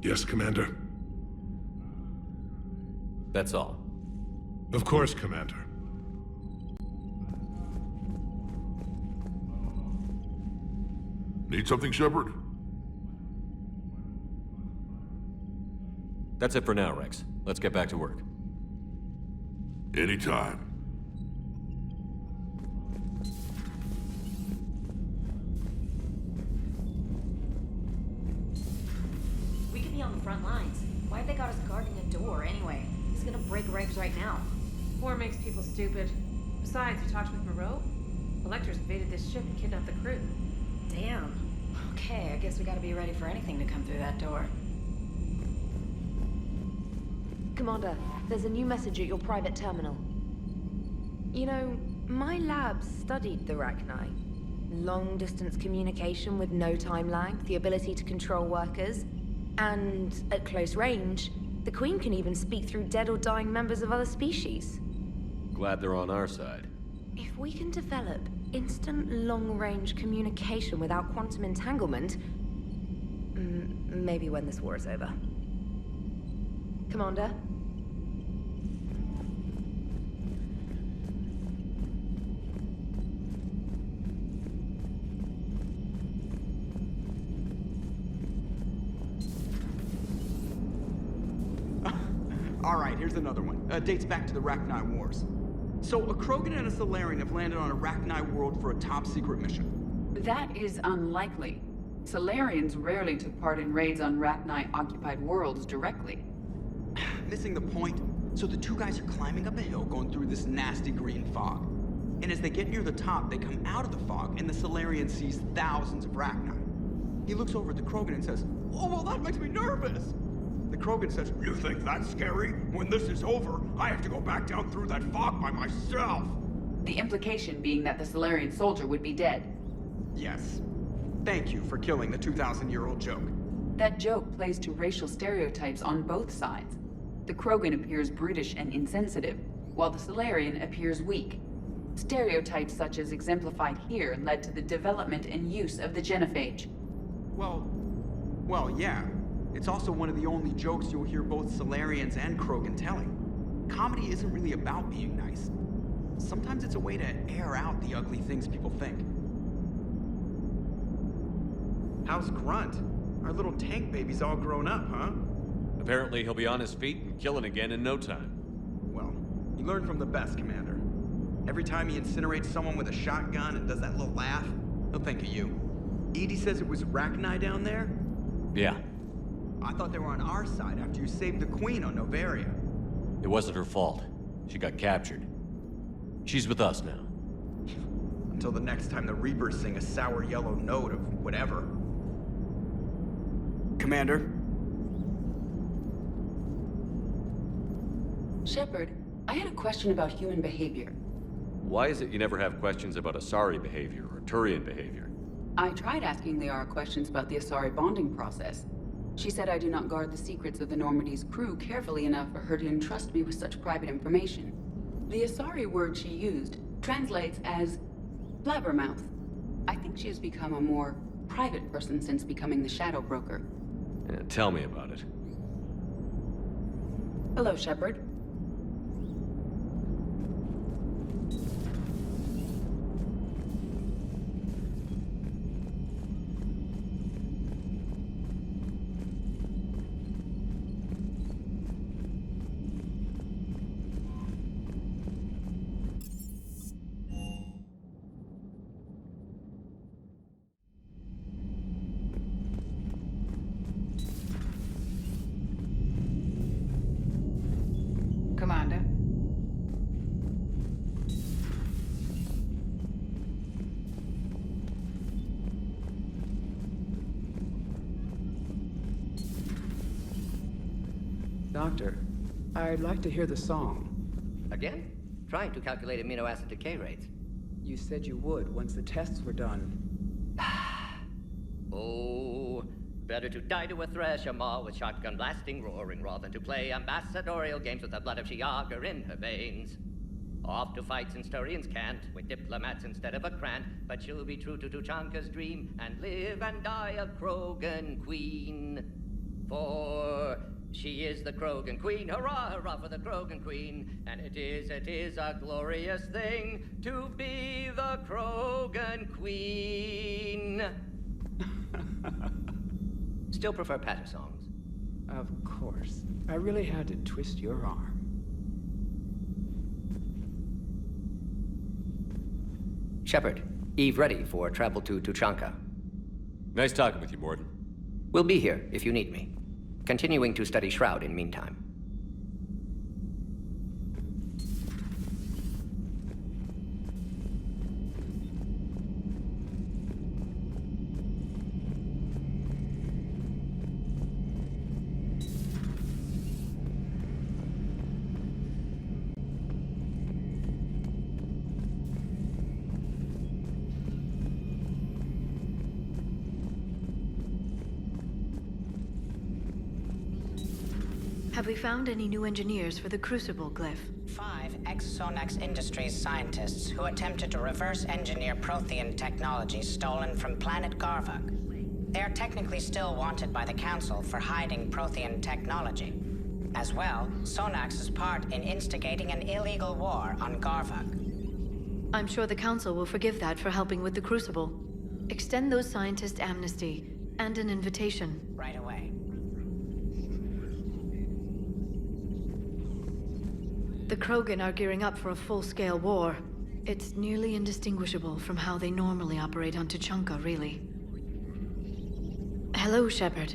Yes, Commander. That's all. Of course, Commander. Need something, Shepard? That's it for now, Rex. Let's get back to work. Anytime. We could be on the front lines. Why'd they got us guarding a door anyway? He's gonna break ranks right now. War makes people stupid. Besides, you talked with Moreau? The Lectors invaded this ship and kidnapped the crew. Damn. Okay, I guess we gotta be ready for anything to come through that door. Commander, there's a new message at your private terminal. You know, my lab studied the Rachni. Long-distance communication with no time lag, the ability to control workers, and at close range, the Queen can even speak through dead or dying members of other species. Glad they're on our side. If we can develop instant long-range communication without quantum entanglement, maybe when this war is over. Commander? All right, here's another one. Dates back to the Rachni Wars. So, a Krogan and a Solarian have landed on a Rachni world for a top-secret mission. That is unlikely. Solarians rarely took part in raids on Rachni-occupied worlds directly. Missing the point. So the two guys are climbing up a hill going through this nasty green fog. And as they get near the top, they come out of the fog and the Solarian sees thousands of Rachni. He looks over at the Krogan and says, "Oh, well, that makes me nervous." The Krogan says, "You think that's scary? When this is over, I have to go back down through that fog by myself." The implication being that the Solarian soldier would be dead. Yes. Thank you for killing the 2,000-year-old joke. That joke plays to racial stereotypes on both sides. The Krogan appears brutish and insensitive, while the Solarian appears weak. Stereotypes such as exemplified here led to the development and use of the genophage. Well, yeah. It's also one of the only jokes you'll hear both Solarians and Krogan telling. Comedy isn't really about being nice. Sometimes it's a way to air out the ugly things people think. How's Grunt? Our little tank baby's all grown up, huh? Apparently he'll be on his feet and killing again in no time. Well, you learn from the best, Commander. Every time he incinerates someone with a shotgun and does that little laugh, he'll think of you. Edie says it was Rachni down there? Yeah. I thought they were on our side after you saved the Queen on Novaria. It wasn't her fault. She got captured. She's with us now. Until the next time the Reapers sing a sour yellow note of whatever. Commander? Shepard, I had a question about human behavior. Why is it you never have questions about Asari behavior or Turian behavior? I tried asking Liara questions about the Asari bonding process. She said I do not guard the secrets of the Normandy's crew carefully enough for her to entrust me with such private information. The Asari word she used translates as blabbermouth. I think she has become a more private person since becoming the Shadow Broker. Yeah, tell me about it. Hello, Shepard. Commander. Doctor, I'd like to hear the song. Again? Trying to calculate amino acid decay rates. You said you would once the tests were done. Oh, better to die to a thresher maw with shotgun blasting roaring raw than to play ambassadorial games with the blood of Shiagar in her veins. Off to fights Instaurians can't, with diplomats instead of a Krant, but she'll be true to Tuchanka's dream and live and die a Krogan queen. For she is the Krogan queen, hurrah, hurrah for the Krogan queen, and it is a glorious thing to be the Krogan queen. Still prefer patter songs. Of course. I really had to twist your arm. Shepard, Eve ready for travel to Tuchanka. Nice talking with you, Morden. We'll be here if you need me. Continuing to study Shroud in meantime. Have we found any new engineers for the Crucible glyph? 5 ex-Sonax Industries scientists who attempted to reverse engineer Prothean technology stolen from planet Garvuk. They are technically still wanted by the Council for hiding Prothean technology. As well, Sonax's part in instigating an illegal war on Garvuk. I'm sure the Council will forgive that for helping with the Crucible. Extend those scientists amnesty and an invitation. Right away. The Krogan are gearing up for a full-scale war. It's nearly indistinguishable from how they normally operate on Tuchanka, really. Hello, Shepard.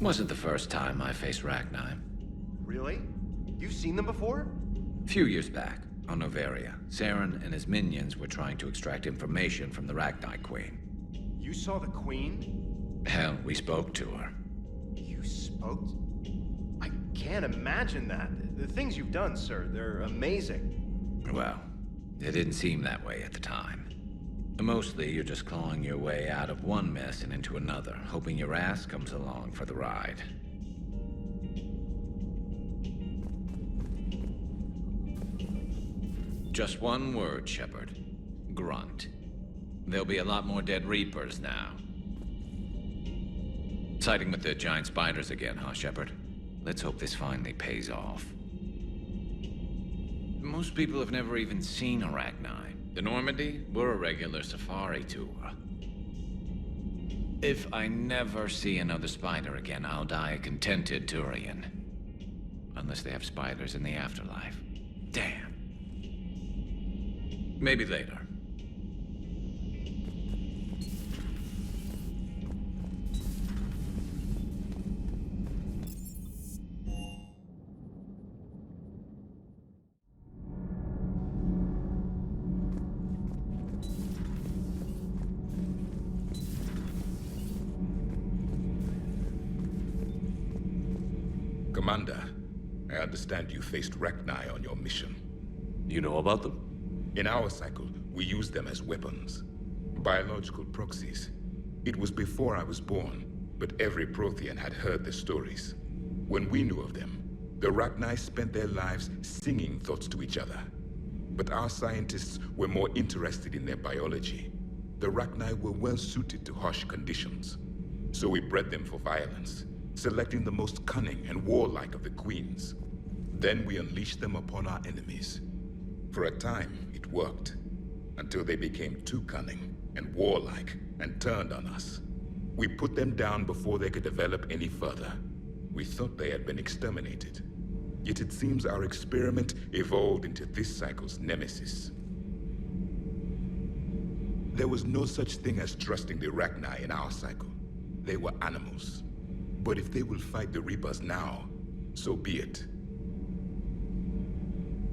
Wasn't the first time I faced Rachni. Really? You've seen them before? A few years back, on Noveria, Saren and his minions were trying to extract information from the Rachni Queen. You saw the Queen? Hell, we spoke to her. You spoke? I can't imagine that. The things you've done, sir, they're amazing. Well, it didn't seem that way at the time. Mostly, you're just clawing your way out of one mess and into another, hoping your ass comes along for the ride. Just one word, Shepard. Grunt. There'll be a lot more dead Reapers now. Siding with the giant spiders again, huh, Shepard? Let's hope this finally pays off. Most people have never even seen Arachni. The Normandy, we're a regular safari tour. If I never see another spider again, I'll die a contented Turian. Unless they have spiders in the afterlife. Damn. Maybe later. Commander, I understand you faced Rachni on your mission. You know about them? In our cycle, we use them as weapons. Biological proxies. It was before I was born. but every Prothean had heard the stories. When we knew of them, the Rachni spent their lives singing thoughts to each other. But our scientists were more interested in their biology. The Rachni were well suited to harsh conditions. So we bred them for violence, selecting the most cunning and warlike of the queens. Then we unleashed them upon our enemies. For a time, it worked, until they became too cunning and warlike and turned on us. We put them down before they could develop any further. We thought they had been exterminated. Yet it seems our experiment evolved into this cycle's nemesis. There was no such thing as trusting the Rachni in our cycle. They were animals. But if they will fight the Reapers now, so be it.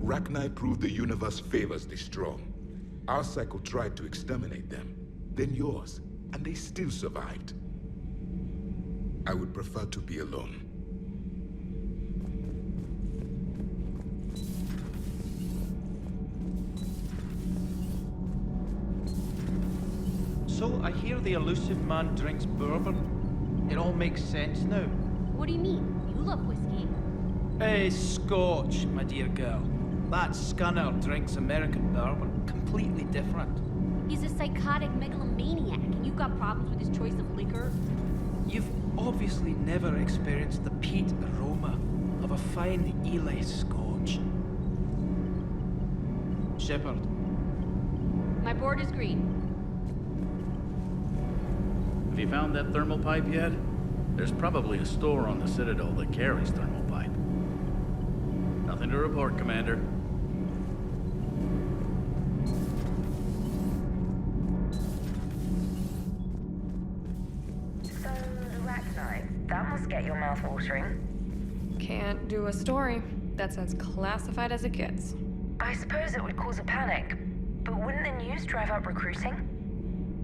Rachni proved the universe favors the strong. Our cycle tried to exterminate them, then yours, and they still survived. I would prefer to be alone. So I hear the elusive man drinks bourbon. It all makes sense now. What do you mean? You love whiskey. Hey, Scotch, my dear girl. That Scunner drinks American bourbon. Completely different. He's a psychotic megalomaniac, and you've got problems with his choice of liquor? You've obviously never experienced the peat aroma of a fine Ely Scotch. Shepard. My board is green. Have you found that thermal pipe yet? There's probably a store on the Citadel that carries thermal pipe. Nothing to report, Commander. So, the Rachni, that must get your mouth watering. Can't do a story. That's as classified as it gets. I suppose it would cause a panic, but wouldn't the news drive up recruiting?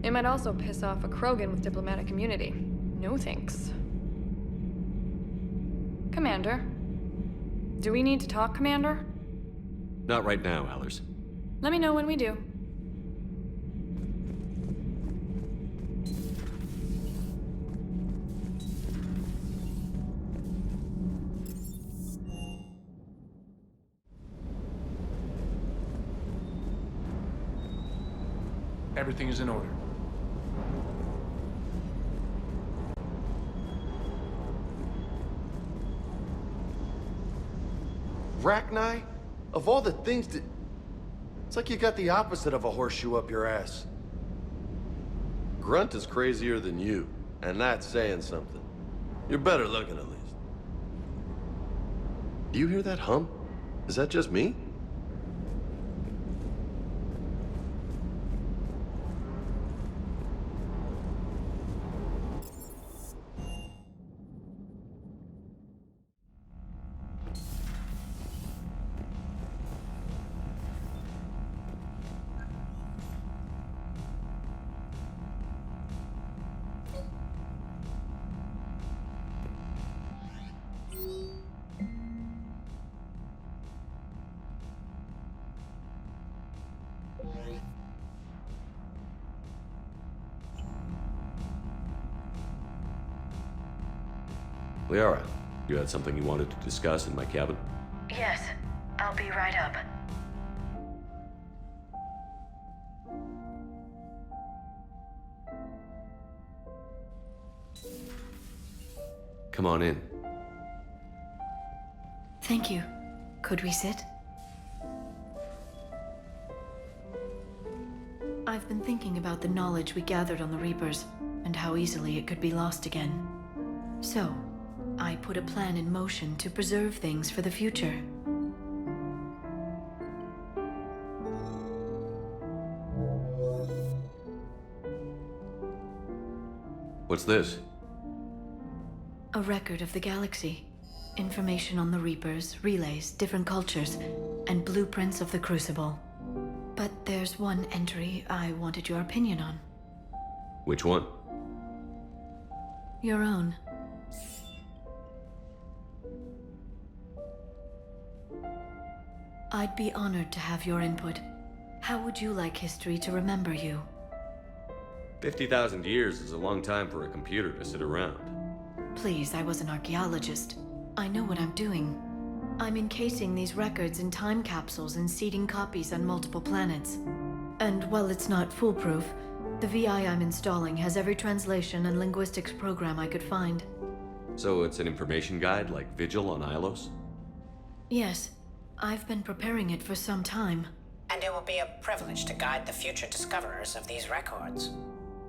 It might also piss off a Krogan with diplomatic immunity. No thanks. Commander? Do we need to talk, Commander? Not right now, Allers. Let me know when we do. Everything is in order. Rachni? Of all the things that... It's like you got the opposite of a horseshoe up your ass. Grunt is crazier than you, and that's saying something. You're better looking, at least. Do you hear that hum? Is that just me? Liara, you had something you wanted to discuss in my cabin? Yes, I'll be right up. Come on in. Thank you. Could we sit? I've been thinking about the knowledge we gathered on the Reapers, and how easily it could be lost again. So, I put a plan in motion to preserve things for the future. What's this? A record of the galaxy. Information on the Reapers, relays, different cultures, and blueprints of the Crucible. But there's one entry I wanted your opinion on. Which one? Your own. I'd be honored to have your input. How would you like history to remember you? 50,000 years is a long time for a computer to sit around. Please, I was an archaeologist. I know what I'm doing. I'm encasing these records in time capsules and seeding copies on multiple planets. And while it's not foolproof, the VI I'm installing has every translation and linguistics program I could find. So it's an information guide like Vigil on Ilos? Yes. I've been preparing it for some time. And it will be a privilege to guide the future discoverers of these records.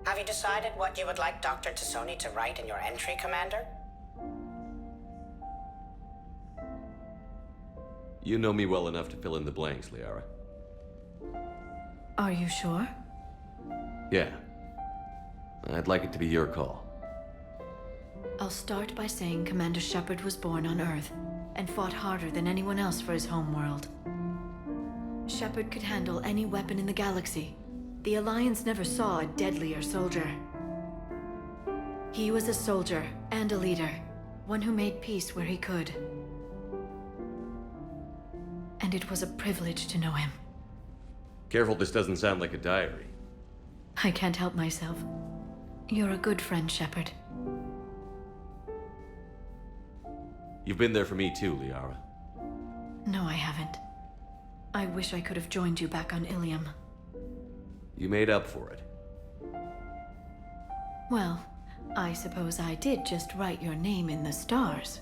Have you decided what you would like Dr. Tassoni to write in your entry, Commander? You know me well enough to fill in the blanks, Liara. Are you sure? Yeah. I'd like it to be your call. I'll start by saying Commander Shepard was born on Earth and fought harder than anyone else for his homeworld. Shepard could handle any weapon in the galaxy. The Alliance never saw a deadlier soldier. He was a soldier and a leader, one who made peace where he could. And it was a privilege to know him. Careful, this doesn't sound like a diary. I can't help myself. You're a good friend, Shepard. You've been there for me too, Liara. No, I haven't. I wish I could have joined you back on Ilium. You made up for it. Well, I suppose I did just write your name in the stars.